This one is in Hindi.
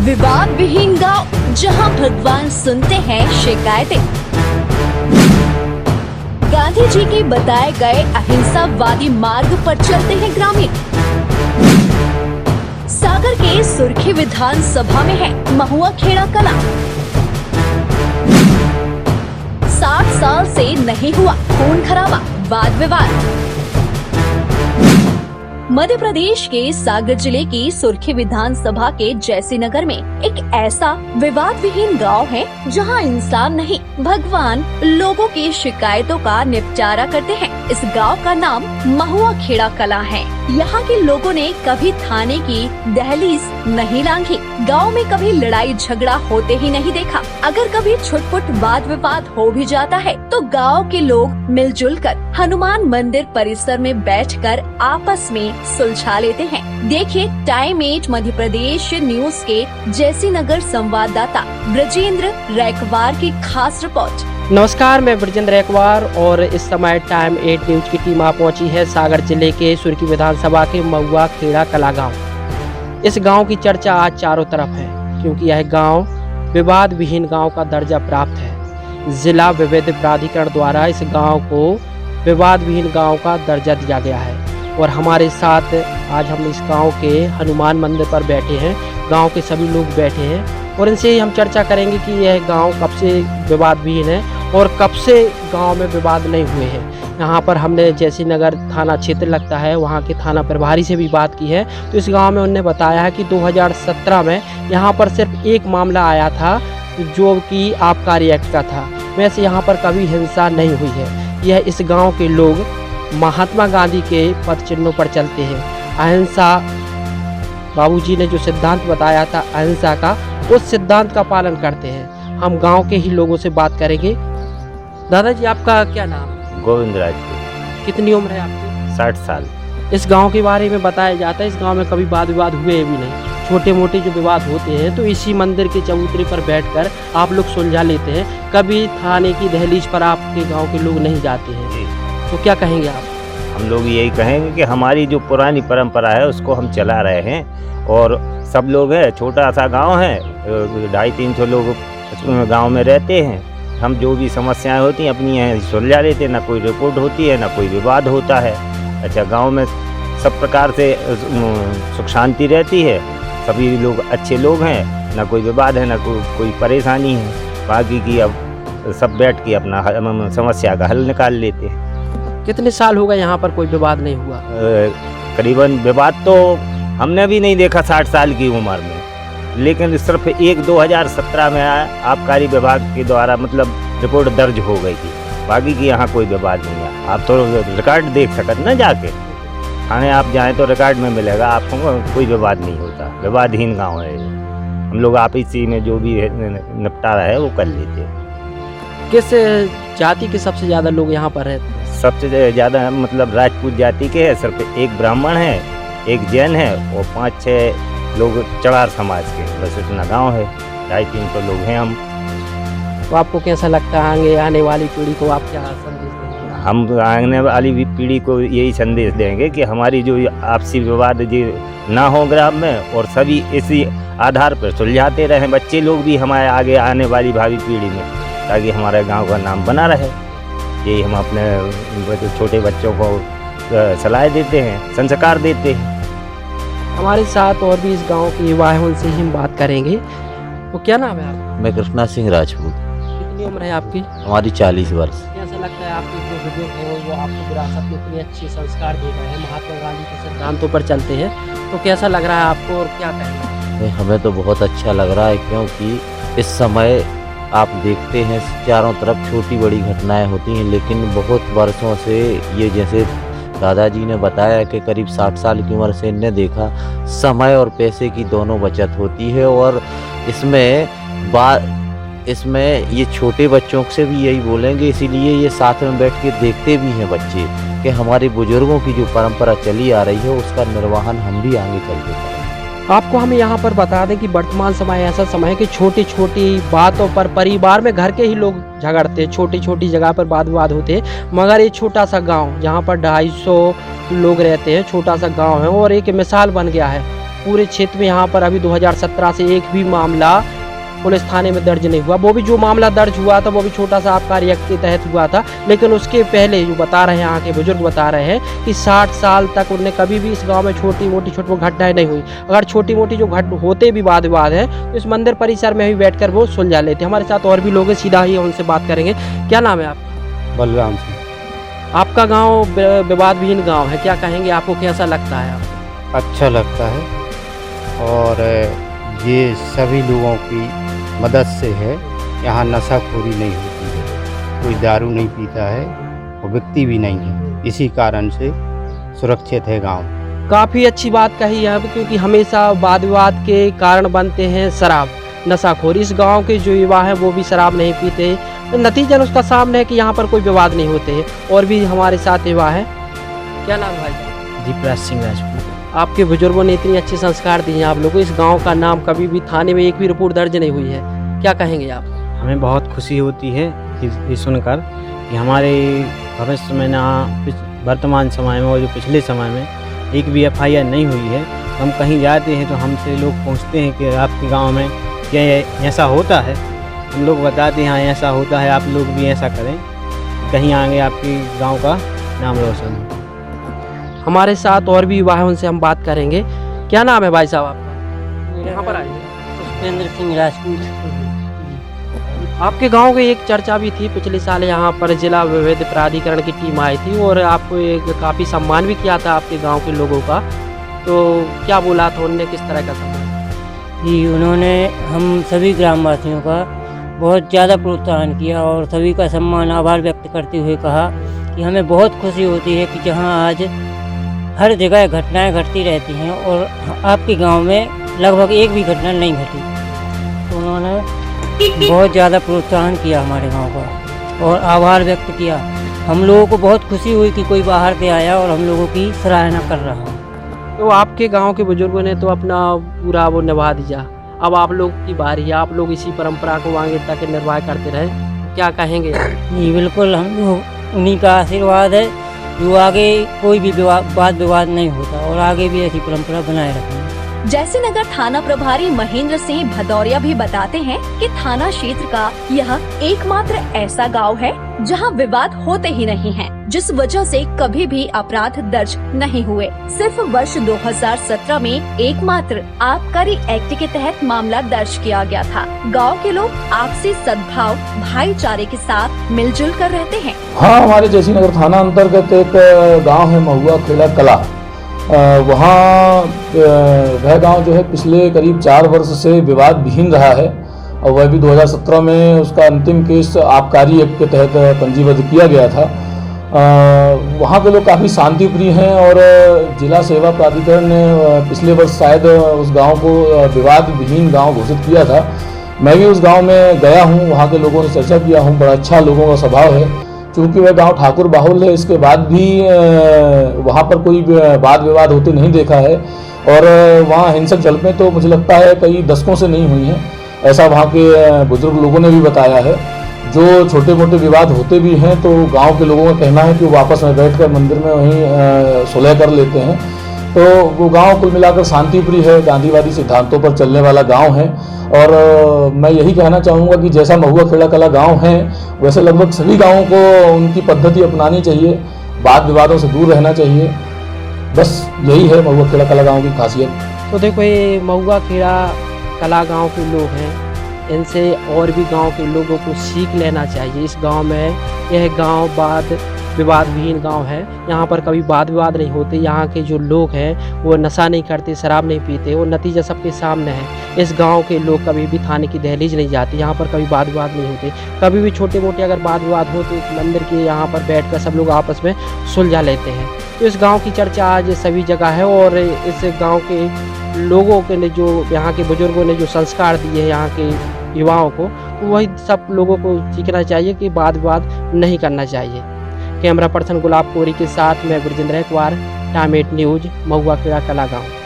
विवाद विहीन गांव, जहां भगवान सुनते हैं शिकायतें। गांधी जी के बताए गए अहिंसावादी मार्ग पर चलते हैं ग्रामीण। सागर के सुर्खी विधानसभा में है महुआ खेड़ा कला। 60 साल से नहीं हुआ खून खराबा, वाद विवाद। मध्य प्रदेश के सागर जिले की सुर्खी विधानसभा के जैसी नगर में एक ऐसा विवाद विहीन गाँव है जहां इंसान नहीं भगवान लोगों की शिकायतों का निपटारा करते हैं। इस गांव का नाम महुआ खेड़ा कला है। यहाँ के लोगों ने कभी थाने की दहलीज नहीं लांघी, गांव में कभी लड़ाई झगड़ा होते ही नहीं देखा। अगर कभी छुटपुट वाद विवाद हो भी जाता है तो गांव के लोग मिलजुल कर हनुमान मंदिर परिसर में बैठकर आपस में सुलझा लेते हैं। देखिए टाइम 8 मध्य प्रदेश न्यूज के जैसी नगर संवाददाता ब्रजेंद्र रैकवार की खास रिपोर्ट। नमस्कार, मैं ब्रजेंद्र रैकवार और इस समय टाइम 8 न्यूज की टीम आ पहुंची है सागर जिले के सुर्खी विधानसभा के महुआ खेड़ा कला गांव। इस गांव की चर्चा आज चारों तरफ है क्योंकि यह गांव विवाद विहीन गांव का दर्जा प्राप्त है। जिला विविध प्राधिकरण द्वारा इस गांव को विवाद विहीन गांव का दर्जा दिया गया है और हमारे साथ आज हम इस गांव के हनुमान मंदिर पर बैठे हैं। गांव के सभी लोग बैठे हैं और इनसे हम चर्चा करेंगे कि यह गांव कब से विवाद विहीन है और कब से गांव में विवाद नहीं हुए हैं। यहाँ पर हमने जैसी नगर थाना क्षेत्र लगता है, वहाँ के थाना प्रभारी से भी बात की है तो इस गांव में उन्होंने बताया है कि 2017 में यहाँ पर सिर्फ एक मामला आया था जो कि आबकारी एक्ट का था। वैसे यहाँ पर कभी हिंसा नहीं हुई है। यह इस गांव के लोग महात्मा गांधी के पद चिन्हों पर चलते हैं। अहिंसा, बाबूजी ने जो सिद्धांत बताया था अहिंसा का, उस सिद्धांत का पालन करते हैं। हम गांव के ही लोगों से बात करेंगे। दादाजी, आपका क्या नाम है? गोविंद राज। कितनी उम्र है आपकी? 60 साल। इस गांव के बारे में बताया जाता है इस गांव में कभी वाद विवाद हुए भी नहीं। छोटे मोटे जो विवाद होते हैं तो इसी मंदिर के चबूतरे पर बैठकर आप लोग सुलझा लेते हैं। कभी थाने की दहलीज पर आपके गांव के लोग नहीं जाते हैं, तो क्या कहेंगे आप? हम लोग यही कहेंगे कि हमारी जो पुरानी परंपरा है उसको हम चला रहे हैं और सब लोग हैं। छोटा सा गांव है, 250-300 लोग गांव में रहते हैं। हम जो भी समस्याएं होती हैं अपनी यहाँ सुलझा लेते हैं, ना कोई रिपोर्ट होती है ना कोई विवाद होता है। अच्छा, गांव में सब प्रकार से सुख शांति रहती है, सभी लोग अच्छे लोग हैं, ना कोई विवाद है ना कोई परेशानी है। बाकी की अब सब बैठ के अपना समस्या का हल निकाल लेते हैं। कितने साल हो गए यहाँ पर कोई विवाद नहीं हुआ? करीबन विवाद तो हमने भी नहीं देखा 60 साल की उम्र में, लेकिन सिर्फ 2017 में आबकारी विभाग के द्वारा मतलब रिपोर्ट दर्ज हो गई थी। बाकी की यहाँ कोई विवाद नहीं है। आप तो रिकॉर्ड देख सकते ना, जाके थाने आप जाएं तो रिकॉर्ड में मिलेगा आपको, कोई विवाद नहीं होता। विवादहीन गांव है। हम लोग आपसी में जो भी निपटारा है वो कर लेते हैं। किस जाति के सबसे ज़्यादा लोग यहाँ पर रहते हैं? सबसे ज़्यादा मतलब राजपूत जाति के है। सिर्फ एक ब्राह्मण है, एक जैन है और 5-6 लोग चढ़ार समाज के। बस इतना गांव है, 250-300 लोग हैं हम। तो आपको कैसा लगता है आगे आने वाली पीढ़ी को आप क्या संदेश देंगे? हम आने वाली पीढ़ी को यही संदेश देंगे कि हमारी जो आपसी विवाद जो ना हो ग्राम में और सभी इसी आधार पर सुलझाते रहें। बच्चे लोग भी हमारे आगे आने वाली भावी पीढ़ी में, ताकि हमारे गांव का नाम बना रहे। यही हम अपने छोटे बच्चों को सलाह देते हैं, संस्कार देते हैं। हमारे साथ और भी इस गांव के युवा हैं, उनसे ही हम बात करेंगे। तो क्या नाम है आपका? मैं कृष्णा सिंह राजपूत। कितनी उम्र है आपकी? हमारी 40 वर्ष। कैसा लगता है आपके जो बुजुर्ग हैं वो आपको विरासत में इतने अच्छे संस्कार दे रहे हैं, महात्मा गांधी के सिद्धांतों पर चलते हैं, तो कैसा लग रहा है आपको और क्या कहेंगे? हमें तो बहुत अच्छा लग रहा है क्योंकि इस समय आप देखते हैं चारों तरफ छोटी बड़ी घटनाएं होती हैं, लेकिन बहुत वर्षों से ये, जैसे दादाजी ने बताया कि करीब 60 साल की उम्र से इन्हें देखा, समय और पैसे की दोनों बचत होती है। और इसमें ये छोटे बच्चों से भी यही बोलेंगे, इसीलिए ये साथ में बैठ के देखते भी हैं बच्चे कि हमारे बुजुर्गों की जो परंपरा चली आ रही है उसका निर्वहन हम भी आगे चल के करें। आपको हम यहाँ पर बता दें कि वर्तमान समय ऐसा समय है कि छोटी छोटी बातों पर परिवार में घर के ही लोग झगड़ते हैं, छोटी छोटी जगह पर वाद विवाद होते हैं। मगर ये छोटा सा गांव जहाँ पर 250 लोग रहते हैं, छोटा सा गांव है और एक मिसाल बन गया है पूरे क्षेत्र में यहाँ पर अभी 2017 से एक भी मामला पुलिस थाने में दर्ज नहीं हुआ। वो भी जो मामला दर्ज हुआ था वो भी छोटा सा आबकारी एक्ट के तहत हुआ था, लेकिन उसके पहले जो बता रहे हैं यहाँ के बुजुर्ग बता रहे हैं कि 60 साल तक उन्हें कभी भी इस गांव में छोटी मोटी घटनाएं नहीं हुई। अगर छोटी मोटी जो होते भी वाद विवाद है तो इस मंदिर परिसर में भी बैठकर वो सुलझा लेते। हमारे साथ और भी लोग हैं, सीधा ही उनसे बात करेंगे। क्या नाम है आपका? बलराम सिंह। आपका गाँव विवाद विहीन गाँव है, क्या कहेंगे, आपको कैसा लगता है? अच्छा लगता है और ये सभी लोगों की मदद से है। यहाँ नशाखोरी नहीं होती है, कोई दारू नहीं पीता है और व्यक्ति भी नहीं है, इसी कारण से सुरक्षित है गांव। काफ़ी अच्छी बात कही है, क्योंकि हमेशा वाद विवाद के कारण बनते हैं शराब, नशाखोरी। इस गांव के जो युवा हैं वो भी शराब नहीं पीते, नतीजन उसका सामने है कि यहाँ पर कोई विवाद नहीं होते हैं। और भी हमारे साथ युवा है। क्या नाम है भाई? दीपराज सिंह राजपूत। आपके बुजुर्गों ने इतने अच्छे संस्कार दिए हैं आप लोगों को, इस गांव का नाम कभी भी थाने में एक भी रिपोर्ट दर्ज नहीं हुई है, क्या कहेंगे आप? हमें बहुत खुशी होती है ये सुनकर कि हमारे भविष्य में ना वर्तमान समय में और जो पिछले समय में एक भी FIR नहीं हुई है। हम कहीं जाते हैं तो हमसे लोग पूछते हैं कि आपके गांव में क्या ऐसा होता है, हम लोग बताते हैं हाँ ऐसा होता है, आप लोग भी ऐसा करें, कहीं आगे आपके गाँव का नाम रोशन हो। हमारे साथ और भी युवा है, उनसे हम बात करेंगे। क्या नाम है भाई साहब आपका? यहाँ पर आइए। पुष्पेंद्र सिंह राजपूत। आपके गांव की एक चर्चा भी थी, पिछले साल यहाँ पर जिला विविध प्राधिकरण की टीम आई थी और आपको एक काफ़ी सम्मान भी किया था आपके गांव के लोगों का, तो क्या बोला था उनने, किस तरह का सम्मान? जी, उन्होंने हम सभी ग्रामवासियों का बहुत ज़्यादा प्रोत्साहन किया और सभी का सम्मान आभार व्यक्त करते हुए कहा कि हमें बहुत खुशी होती है कि जहाँ आज हर जगह घटनाएं घटती रहती हैं और आपके गांव में लगभग एक भी घटना नहीं घटी। तो उन्होंने बहुत ज़्यादा प्रोत्साहन किया हमारे गांव का और आभार व्यक्त किया। हम लोगों को बहुत खुशी हुई कि कोई बाहर से आया और हम लोगों की सराहना कर रहा है। तो आपके गांव के बुजुर्गों ने तो अपना पूरा वो निभा दिया, अब आप लोग की बारी है, आप लोग इसी परंपरा को आगे तक निर्वाह करते रहे, क्या कहेंगे? जी बिल्कुल, हम लोग उन्हीं का आशीर्वाद है जो आगे कोई भी वाद विवाद नहीं होता और आगे भी ऐसी परंपरा बनाए रखेंगे। जैसीनगर थाना प्रभारी महेंद्र सिंह भदौरिया भी बताते हैं कि थाना क्षेत्र का यह एकमात्र ऐसा गांव है जहां विवाद होते ही नहीं हैं, जिस वजह से कभी भी अपराध दर्ज नहीं हुए। सिर्फ वर्ष 2017 में एकमात्र आबकारी एक्ट के तहत मामला दर्ज किया गया था। गांव के लोग आपसी सद्भाव भाईचारे के साथ मिलजुल कर रहते हैं। हाँ, हमारे जैसीनगर थाना अंतर्गत एक गांव है महुआ खेड़ा कला, वहाँ वह गांव जो है पिछले करीब 4 वर्ष से विवाद विहीन रहा है और वह भी 2017 में उसका अंतिम केस आबकारी एक्ट के तहत पंजीबद्ध किया गया था। वहाँ के लोग काफ़ी शांति प्रिय हैं और जिला सेवा प्राधिकरण ने पिछले वर्ष शायद उस गांव को विवाद विहीन गांव घोषित किया था। मैं भी उस गांव में गया हूँ, वहाँ के लोगों से चर्चा किया हूँ, बड़ा अच्छा लोगों का स्वभाव है। चूँकि वह गांव ठाकुर बाहुल है, इसके बाद भी वहाँ पर कोई वाद विवाद होते नहीं देखा है और वहाँ हिंसक झड़पें तो मुझे लगता है कई दशकों से नहीं हुई हैं, ऐसा वहाँ के बुजुर्ग लोगों ने भी बताया है। जो छोटे मोटे विवाद होते भी हैं तो गांव के लोगों का कहना है कि वो आपस में बैठकर मंदिर में वहीं सुलह कर लेते हैं। तो वो गांव कुल मिलाकर शांति प्रिय है, गांधीवादी सिद्धांतों पर चलने वाला गांव है और मैं यही कहना चाहूँगा कि जैसा महुआ खेड़ा कला गांव है वैसे लगभग सभी गांवों को उनकी पद्धति अपनानी चाहिए, वाद विवादों से दूर रहना चाहिए। बस यही है महुआ खेड़ा कला गांव की खासियत। तो देखो, ये महुआ खेड़ा कला गांव के लोग हैं, इनसे और भी गांव के लोगों को सीख लेना चाहिए। इस गांव में यह गांव वाद विवाद विहीन गांव है, यहाँ पर कभी वाद विवाद नहीं होते। यहाँ के जो लोग हैं वो नशा नहीं करते, शराब नहीं पीते और नतीजा सबके सामने है। इस गांव के लोग कभी भी थाने की दहलीज नहीं जाते, यहाँ पर कभी वाद विवाद नहीं होते। कभी भी छोटे मोटे अगर वाद विवाद हो तो इस मंदिर के यहाँ पर बैठकर सब लोग आपस में सुलझा लेते हैं। तो इस गाँव की चर्चा आज सभी जगह है और इस गाँव के लोगों के ने जो यहाँ के बुजुर्गों ने जो संस्कार दिए हैं यहाँ के युवाओं को, वही सब लोगों को सीखना चाहिए कि वाद विवाद नहीं करना चाहिए। कैमरा पर्सन गुलाब कोरी के साथ मैं ब्रजेंद्र कुमार, टाइम 8 न्यूज, महुआ खेड़ा कला गाँव।